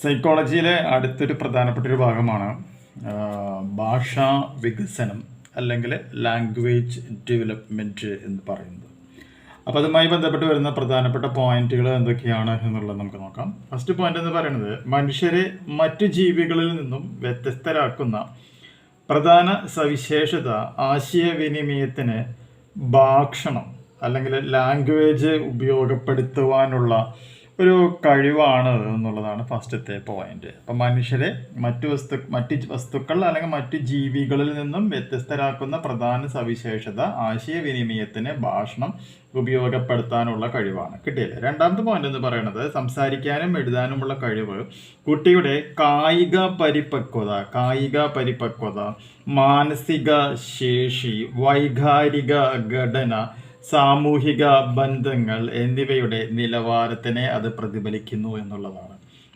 സൈക്കോളജിയിലെ അടുത്തൊരു പ്രധാനപ്പെട്ട ഒരു ഭാഗമാണ് ഭാഷാ വികസനം അല്ലെങ്കിൽ ലാംഗ്വേജ് ഡെവലപ്മെൻറ്റ് എന്ന് പറയുന്നത്. അപ്പോൾ അതുമായി ബന്ധപ്പെട്ട് വരുന്ന പ്രധാനപ്പെട്ട പോയിന്റുകൾ എന്തൊക്കെയാണ് എന്നുള്ളത് നമുക്ക് നോക്കാം. ഫസ്റ്റ് പോയിന്റ് എന്ന് പറയുന്നത് മനുഷ്യരെ മറ്റു ജീവികളിൽ നിന്നും വ്യത്യസ്തരാക്കുന്ന പ്രധാന സവിശേഷത ആശയവിനിമയത്തിന് ഭാഷണം അല്ലെങ്കിൽ ലാംഗ്വേജ് ഉപയോഗപ്പെടുത്തുവാനുള്ള ഒരു കഴിവാണ് എന്നുള്ളതാണ് ഫസ്റ്റത്തെ പോയിന്റ്. അപ്പം മനുഷ്യരെ മറ്റു വസ്തുക്കൾ അല്ലെങ്കിൽ മറ്റു ജീവികളിൽ നിന്നും വ്യത്യസ്തരാക്കുന്ന പ്രധാന സവിശേഷത ആശയവിനിമയത്തിന് ഭാഷണം ഉപയോഗപ്പെടുത്താനുള്ള കഴിവാണ്. കിട്ടിയില്ലേ? രണ്ടാമത്തെ പോയിന്റ് എന്ന് പറയുന്നത് സംസാരിക്കാനും എഴുതാനുമുള്ള കഴിവ് കുട്ടിയുടെ കായിക പരിപക്വത, മാനസിക ശേഷി, വൈകാരിക ഘടന, സാമൂഹിക ബന്ധങ്ങൾ എന്നിവയുടെ നിലവാരത്തിനെ അത് പ്രതിഫലിക്കുന്നു എന്നുള്ളതാണ്.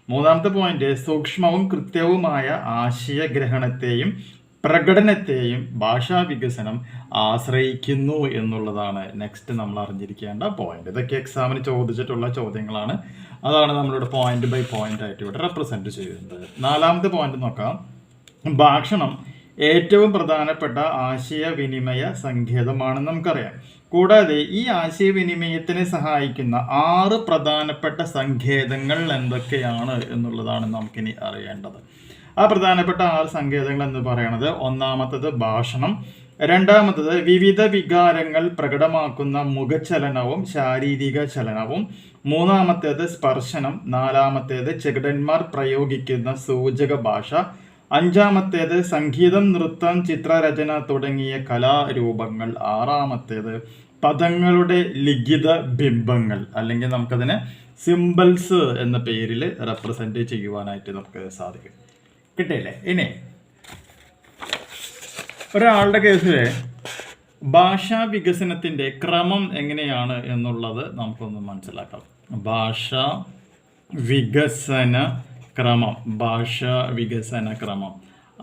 മൂന്നാമത്തെ പോയിന്റ് സൂക്ഷ്മവും കൃത്യവുമായ ആശയഗ്രഹണത്തെയും പ്രകടനത്തെയും ഭാഷാ വികസനം ആശ്രയിക്കുന്നു എന്നുള്ളതാണ് നെക്സ്റ്റ് നമ്മൾ അറിഞ്ഞിരിക്കേണ്ട പോയിന്റ്. ഇതൊക്കെ എക്സാമിന് ചോദിച്ചിട്ടുള്ള ചോദ്യങ്ങളാണ്. അതാണ് നമ്മളിവിടെ പോയിന്റ് ബൈ പോയിന്റ് ആയിട്ട് ഇവിടെ റെപ്രസെന്റ് ചെയ്യുന്നത്. നാലാമത്തെ പോയിന്റ് നോക്കാം. ഭാഷണം ഏറ്റവും പ്രധാനപ്പെട്ട ആശയവിനിമയ സങ്കേതമാണെന്ന് നമുക്കറിയാം. കൂടാതെ ഈ ആശയവിനിമയത്തിനെ സഹായിക്കുന്ന 6 പ്രധാനപ്പെട്ട സങ്കേതങ്ങൾ എന്തൊക്കെയാണ് എന്നുള്ളതാണ് നമുക്കിനി അറിയേണ്ടത്. ആ പ്രധാനപ്പെട്ട 6 സങ്കേതങ്ങൾ എന്ന് പറയുന്നത് ഒന്നാമത്തത് ഭാഷണം, രണ്ടാമത്തത് വിവിധ വികാരങ്ങൾ പ്രകടമാക്കുന്ന മുഖചലനവും ശാരീരിക ചലനവും, മൂന്നാമത്തേത് സ്പർശനം, നാലാമത്തേത് ചെകിടന്മാർ പ്രയോഗിക്കുന്ന സൂചക ഭാഷ, അഞ്ചാമത്തേത് സംഗീതം, നൃത്തം, ചിത്രരചന തുടങ്ങിയ കലാരൂപങ്ങൾ, ആറാമത്തേത് പദങ്ങളുടെ ലിഖിത ബിംബങ്ങൾ അല്ലെങ്കിൽ നമുക്കതിനെ സിംബൽസ് എന്ന പേരിൽ റെപ്രസെന്റ് ചെയ്യുവാനായിട്ട് നമുക്ക് സാധിക്കും. കിട്ടിയില്ലേ? ഇനി ഒരാളുടെ കേസിൽ ഭാഷാ വികസനത്തിന്റെ ക്രമം എങ്ങനെയാണ് എന്നുള്ളത് നമുക്കൊന്ന് മനസ്സിലാക്കാം. ഭാഷാ വികസന ക്രമം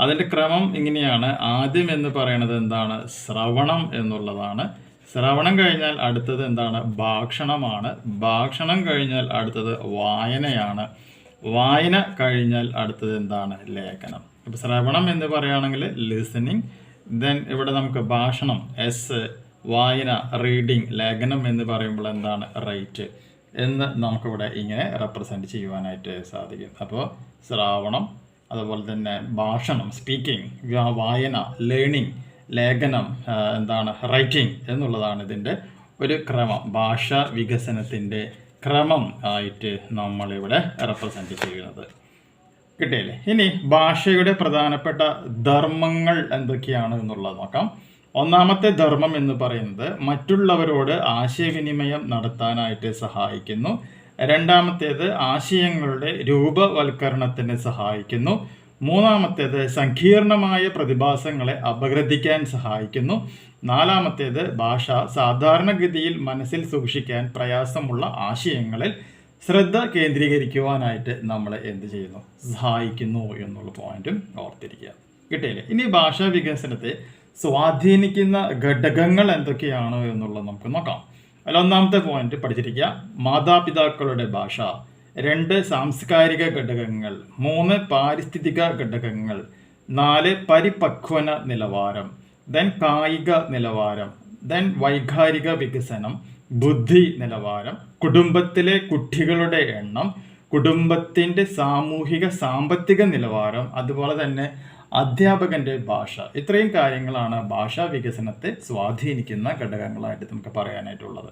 അതിൻ്റെ ക്രമം ഇങ്ങനെയാണ്. ആദ്യം എന്ന് പറയുന്നത് എന്താണ്? ശ്രവണം എന്നുള്ളതാണ്. ശ്രവണം കഴിഞ്ഞാൽ അടുത്തത് എന്താണ്? ഭാഷണമാണ്. ഭാഷണം കഴിഞ്ഞാൽ അടുത്തത് വായനയാണ്. വായന കഴിഞ്ഞാൽ അടുത്തത് എന്താണ്? ലേഖനം. ഇപ്പം ശ്രവണം എന്ന് പറയുകയാണെങ്കിൽ ലിസണിങ്, ദെൻ ഇവിടെ നമുക്ക് ഭാഷണം എസ്, വായന റീഡിങ്, ലേഖനം എന്ന് പറയുമ്പോൾ എന്താണ്? റൈറ്റ് എന്ന് നമുക്കിവിടെ ഇങ്ങനെ റെപ്രസെൻറ്റ് ചെയ്യുവാനായിട്ട് സാധിക്കും. അപ്പോൾ ശ്രാവണം, അതുപോലെ തന്നെ ഭാഷണം സ്പീക്കിംഗ്, വായന ലേണിംഗ്, ലേഖനം എന്താണ്? റൈറ്റിംഗ് എന്നുള്ളതാണ് ഇതിൻ്റെ ഒരു ക്രമം. ഭാഷാ വികസനത്തിൻ്റെ ക്രമം ആയിട്ട് നമ്മളിവിടെ റെപ്രസെൻറ്റ് ചെയ്യുന്നത്. കിട്ടിയില്ലേ? ഇനി ഭാഷയുടെ പ്രധാനപ്പെട്ട ധർമ്മങ്ങൾ എന്തൊക്കെയാണ് എന്നുള്ളത് നോക്കാം. ഒന്നാമത്തെ ധർമ്മം എന്ന് പറയുന്നത് മറ്റുള്ളവരോട് ആശയവിനിമയം നടത്താനായിട്ട് സഹായിക്കുന്നു. രണ്ടാമത്തേത് ആശയങ്ങളുടെ രൂപവൽക്കരണത്തിന് സഹായിക്കുന്നു. മൂന്നാമത്തേത് സങ്കീർണമായ പ്രതിഭാസങ്ങളെ അപഗ്രഥിക്കാൻ സഹായിക്കുന്നു. നാലാമത്തേത് ഭാഷ സാധാരണഗതിയിൽ മനസ്സിൽ സൂക്ഷിക്കാൻ പ്രയാസമുള്ള ആശയങ്ങളിൽ ശ്രദ്ധ കേന്ദ്രീകരിക്കുവാനായിട്ട് നമ്മളെ എന്ത് ചെയ്യുന്നു? സഹായിക്കുന്നു എന്നുള്ള പോയിന്റും ഓർത്തിരിക്കുക. കിട്ടിയില്ലേ? ഇനി ഭാഷാ വികസനത്തെ സ്വാധീനിക്കുന്ന ഘടകങ്ങൾ എന്തൊക്കെയാണ് എന്നുള്ളത് നമുക്ക് നോക്കാം. അതിൽ ഒന്നാമത്തെ പോയിന്റ് പഠിച്ചിരിക്കുക. മാതാപിതാക്കളുടെ ഭാഷ, 2 സാംസ്കാരിക ഘടകങ്ങൾ, 3 പാരിസ്ഥിതിക ഘടകങ്ങൾ, 4 പരിപക്വന നിലവാരം, ദെൻ കായിക നിലവാരം, ദെൻ വൈകാരിക വികസനം, ബുദ്ധി നിലവാരം, കുടുംബത്തിലെ കുട്ടികളുടെ എണ്ണം, കുടുംബത്തിൻ്റെ സാമൂഹിക സാമ്പത്തിക നിലവാരം, അതുപോലെ തന്നെ അധ്യാപകന്റെ ഭാഷ. ഇത്രയും കാര്യങ്ങളാണ് ഭാഷാ വികസനത്തെ സ്വാധീനിക്കുന്ന ഘടകങ്ങളായിട്ട് നമുക്ക് പറയാനായിട്ടുള്ളത്.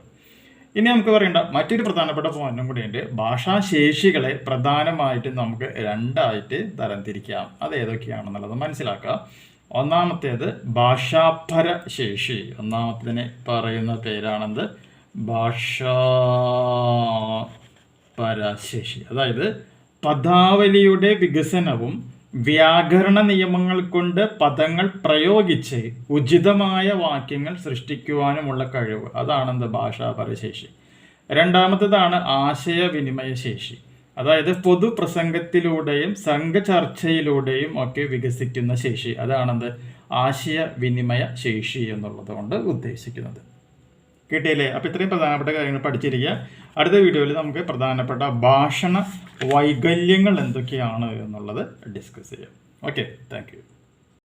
ഇനി നമുക്ക് പറയേണ്ട മറ്റൊരു പ്രധാനപ്പെട്ട പോയിന്റും കൂടിയുണ്ട്. ഭാഷാശേഷികളെ പ്രധാനമായിട്ട് നമുക്ക് 2 ആയിട്ട് തരംതിരിക്കാം. അത് ഏതൊക്കെയാണെന്നുള്ളത് മനസ്സിലാക്കാം. ഒന്നാമത്തേത് ഭാഷാപര ശേഷി. ഒന്നാമത്തേതിനെ പറയുന്ന പേരാണെന്ത്? ഭാഷാപരശേഷി. അതായത് പദാവലിയുടെ വികസനവും വ്യാകരണ നിയമങ്ങൾ കൊണ്ട് പദങ്ങൾ പ്രയോഗിച്ച് ഉചിതമായ വാക്യങ്ങൾ സൃഷ്ടിക്കുവാനുമുള്ള കഴിവ്. അതാണെന്ത്? ഭാഷാപരശേഷി. രണ്ടാമത്തേതാണ് ആശയവിനിമയ ശേഷി. അതായത് പൊതുപ്രസംഗത്തിലൂടെയും സംഘചർച്ചയിലൂടെയും ഒക്കെ വികസിക്കുന്ന ശേഷി. അതാണെന്ത്? ആശയവിനിമയ ശേഷി എന്നുള്ളത് കൊണ്ട് ഉദ്ദേശിക്കുന്നത്. കിട്ടിയില്ലേ? അപ്പോൾ ഇത്രയും പ്രധാനപ്പെട്ട കാര്യങ്ങൾ പഠിച്ചിരിക്കുക. അടുത്ത വീഡിയോയിൽ നമുക്ക് പ്രധാനപ്പെട്ട ഭാഷണ വൈകല്യങ്ങൾ എന്തൊക്കെയാണ് എന്നുള്ളത് ഡിസ്കസ് ചെയ്യാം. Okay, thank you.